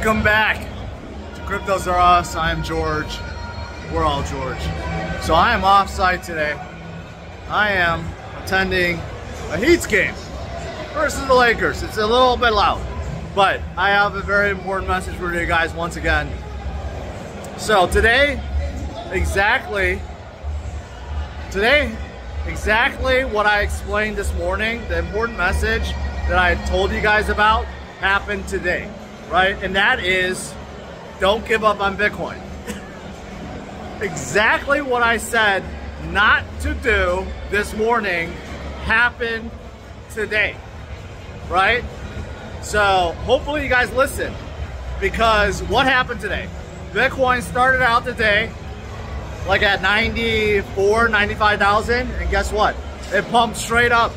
Welcome back to Cryptos Are Us. I'm George. We're all George. So I am off-site today. I am attending a Heat game versus the Lakers. It's a little bit loud, but I have a very important message for you guys once again. So today, exactly what I explained this morning, the important message that I told you guys about happened today, right? And that is, don't give up on Bitcoin. Exactly what I said not to do this morning happened today, right? So hopefully you guys listen, because what happened today? Bitcoin started out the day like at 94, 95,000, and guess what? It pumped straight up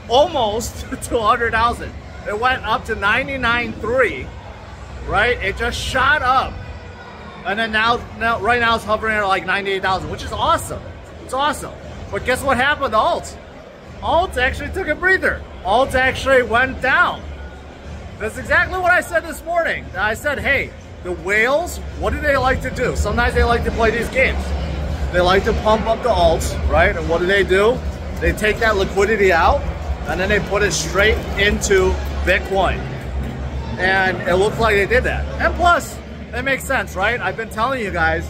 almost to 100,000. It went up to 99.3, right? It just shot up. And then now right now it's hovering at like 98,000, which is awesome. It's awesome. But guess what happened to alt? Alt actually took a breather. Alt actually went down. That's exactly what I said this morning. I said, hey, the whales, what do they like to do? Sometimes they like to play these games. They like to pump up the alts, right? And what do? They take that liquidity out and then they put it straight into Bitcoin. And it looked like they did that. And plus, it makes sense, right? I've been telling you guys,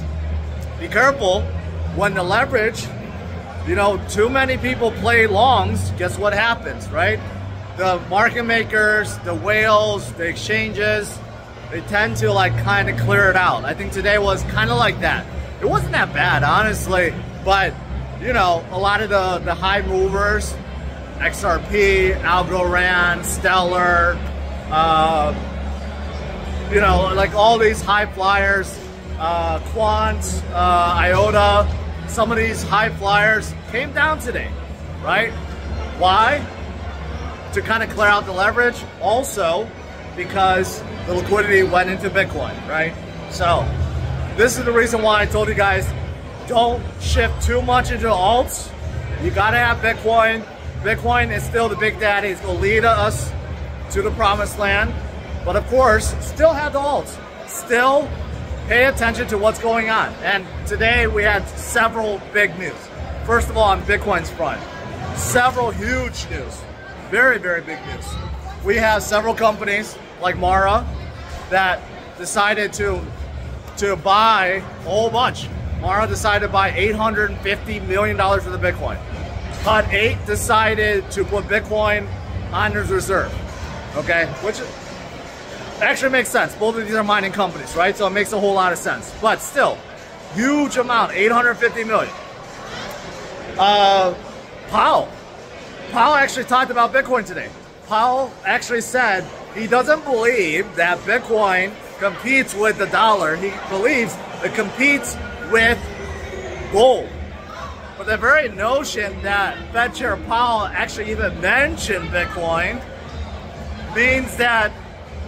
be careful when the leverage, too many people play longs, guess what happens, right? The market makers, the whales, the exchanges, they tend to like kind of clear it out. I think today was kind of like that. It wasn't that bad, honestly, but a lot of the high movers, XRP, Algorand, Stellar, like all these high flyers, Quant, IOTA, some of these high flyers came down today, right? Why? To kind of clear out the leverage. Also, because the liquidity went into Bitcoin, right? So this is the reason why I told you guys, don't shift too much into alts. You gotta have Bitcoin. Bitcoin is still the big daddy. It's gonna lead us to the promised land. But of course, still have the alts. Still pay attention to what's going on. And today we had several big news. First of all, on Bitcoin's front, several huge news. Very, very big news. We have several companies like Mara that decided to buy a whole bunch. Mara decided to buy $850 million worth of Bitcoin. Hut 8 decided to put Bitcoin on his reserve, okay? Which actually makes sense. Both of these are mining companies, right? So it makes a whole lot of sense. But still, huge amount, $850 million. Powell actually talked about Bitcoin today. Powell actually said he doesn't believe that Bitcoin competes with the dollar. He believes it competes with gold. But the very notion that Fed Chair Powell actually even mentioned Bitcoin means that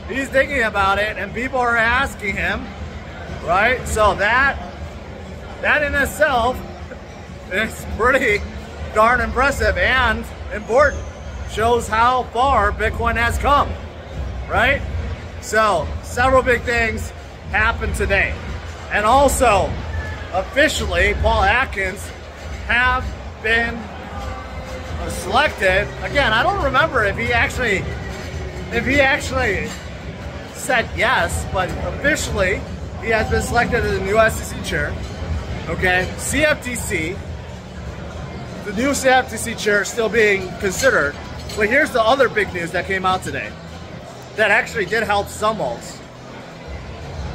he's thinking about it and people are asking him, right? So that in itself is pretty darn impressive and important. Shows how far Bitcoin has come, right? So several big things happened today. And also, officially, Paul Atkins have been selected. Again, I don't remember if he actually said yes, but officially he has been selected as the new SEC chair. Okay, CFTC, the new CFTC chair is still being considered. But here's the other big news that came out today that actually did help some alts.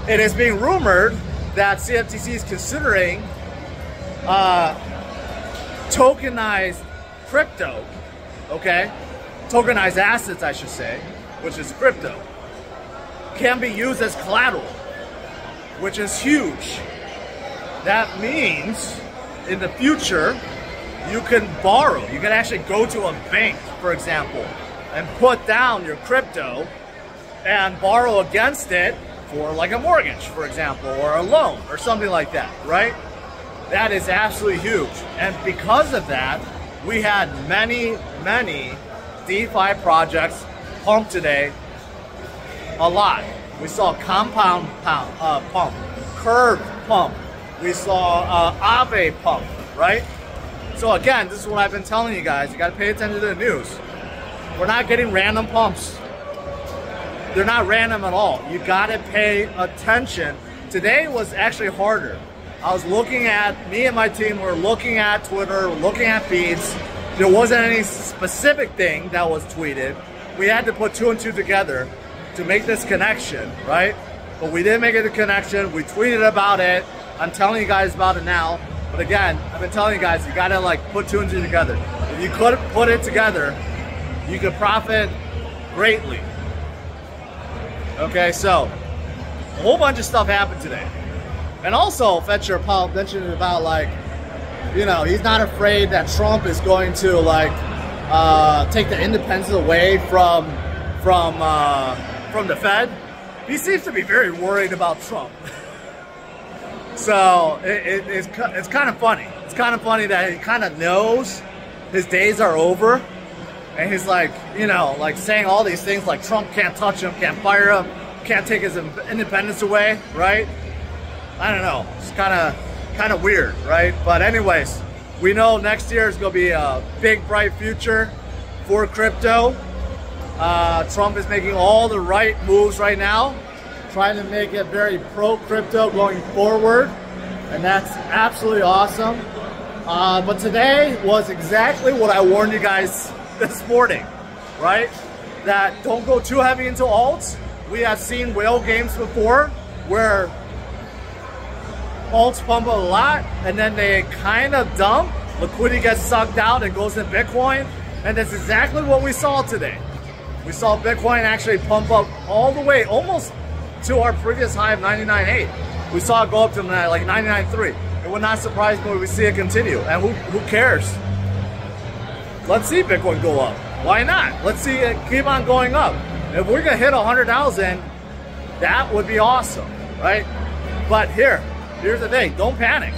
It is being rumored that CFTC is considering tokenized crypto, okay? Tokenized assets, I should say, which is crypto, can be used as collateral, which is huge. That means in the future, you can borrow. You can actually go to a bank, for example, and put down your crypto and borrow against it for like a mortgage, for example, or a loan or something like that, right? That is absolutely huge. And because of that, we had many DeFi projects pump today, a lot, We saw compound pump, curve pump. We saw Ave pump, right? So again, this is what I've been telling you guys. You got to pay attention to the news. We're not getting random pumps. They're not random at all. You got to pay attention. Today was actually harder. I was looking at, me and my team were looking at Twitter, looking at feeds. There wasn't any specific thing that was tweeted. We had to put two and two together to make this connection, right? But we didn't make it a connection. We tweeted about it. I'm telling you guys about it now. But again, I've been telling you guys, you gotta like put two and two together. If you could put it together, you could profit greatly. Okay, so a whole bunch of stuff happened today. And also, Fetcher Powell mentioned about like, you know, he's not afraid that Trump is going to like take the independence away from the Fed. He seems to be very worried about Trump. So it's kind of funny. It's kind of funny that he kind of knows his days are over, and he's like, you know, like saying all these things like Trump can't touch him, can't fire him, can't take his independence away, right? I don't know. It's kind of weird, right? But anyways, we know next year is going to be a big, bright future for crypto. Trump is making all the right moves right now, trying to make it very pro-crypto going forward, and that's absolutely awesome. But today was exactly what I warned you guys this morning, right? That don't go too heavy into alts. We have seen whale games before where alts pump a lot and then they kind of dump, liquidity gets sucked out and goes in Bitcoin, and that's exactly what we saw today. We saw Bitcoin actually pump up all the way almost to our previous high of 99.8. We saw it go up to like 99.3. It would not surprise me if we see it continue. And who cares? Let's see Bitcoin go up. Why not? Let's see it keep on going up. If we're gonna hit 100,000, that would be awesome, right? But here's the thing, don't panic,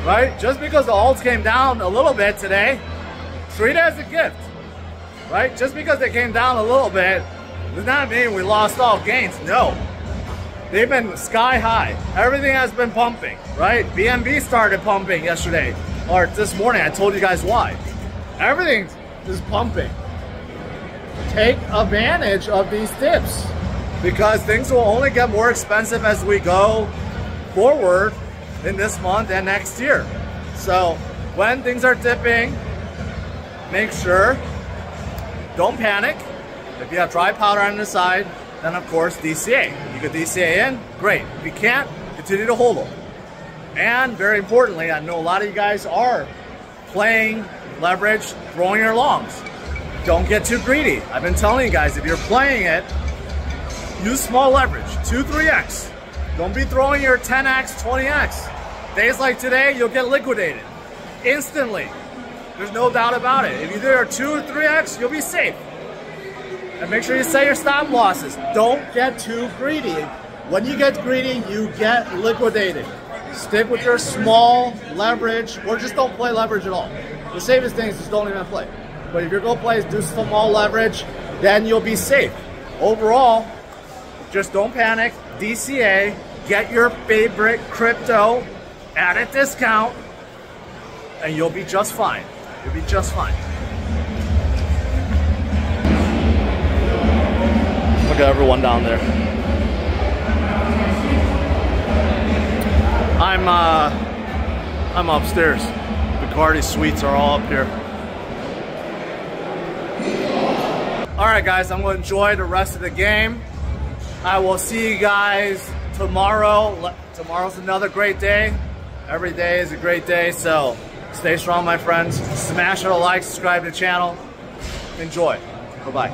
right? Just because the alts came down a little bit today, treat it as a gift, right? Just because they came down a little bit does not mean we lost all gains. No, they've been sky high. Everything has been pumping, right? BNB started pumping yesterday, or this morning. I told you guys why. Everything is pumping. Take advantage of these dips because things will only get more expensive as we go forward in this month and next year. So when things are dipping, make sure, don't panic. If you have dry powder on the side, then of course DCA. You could DCA in, great. If you can't, continue to hold them. And very importantly, I know a lot of you guys are playing leverage, throwing your longs. Don't get too greedy. I've been telling you guys, if you're playing it, use small leverage, 2-3x. Don't be throwing your 10x, 20x. Days like today, you'll get liquidated instantly. There's no doubt about it. If you do your 2 or 3x, you'll be safe. And make sure you set your stop losses. Don't get too greedy. When you get greedy, you get liquidated. Stick with your small leverage, or just don't play leverage at all. The safest thing is just don't even play. But if you're going to play, do small leverage, then you'll be safe. Overall, just don't panic. DCA, get your favorite crypto at a discount, and you'll be just fine. You'll be just fine. Look at everyone down there. I'm upstairs. Bacardi suites are all up here. All right, guys, I'm going to enjoy the rest of the game. I will see you guys tomorrow. Tomorrow's another great day. Every day is a great day, so stay strong, my friends. Smash a like, subscribe to the channel. Enjoy. Bye-bye.